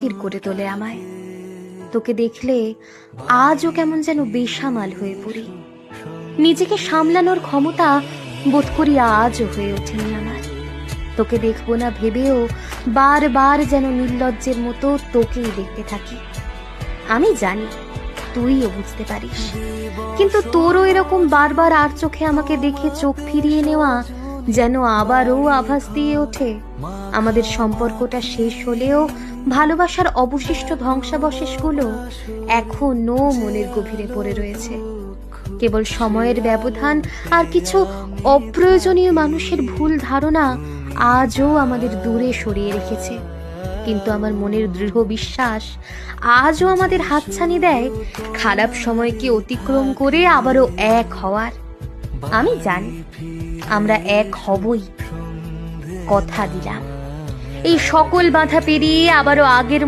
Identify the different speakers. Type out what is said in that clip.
Speaker 1: স্থির করে তোলে আমায়। তোকে দেখলে আজও কেমন যেন বেসামাল হয়ে পড়ি। নিজেকে সামলানোর ক্ষমতা বোধ করি আজও হয়ে ওঠেনি আমার। তোকে দেখবো না ভেবেও বারবার যেন নির্লজ্জের মতো তোকেই দেখতে থাকি। আমি জানি তুইও বুঝতে পারিস, কিন্তু তোরও এরকম বারবার আর চোখে আমাকে দেখে চোখ ফিরিয়ে নেওয়া যেন আবারও আভাস দিয়ে ওঠে আমাদের সম্পর্কটা শেষ হলেও ভালোবাসার অবশিষ্ট ধ্বংসাবশেষগুলো এখনো মনের গভীরে পড়ে রয়েছে। কেবল সময়ের ব্যবধান আর কিছু অপ্রয়োজনীয় মানুষের ভুল ধারণা আজও আমাদের দূরে সরিয়ে রেখেছে, কিন্তু আমার মনের দৃঢ় বিশ্বাস আজও আমাদের হাতছানি দেয় খারাপ সময়কে অতিক্রম করে আবারও এক হওয়ার। আমি জানি আমরা এক হবই, কথা দিলাম। এই সকল বাধা পেরিয়ে আবারও আগের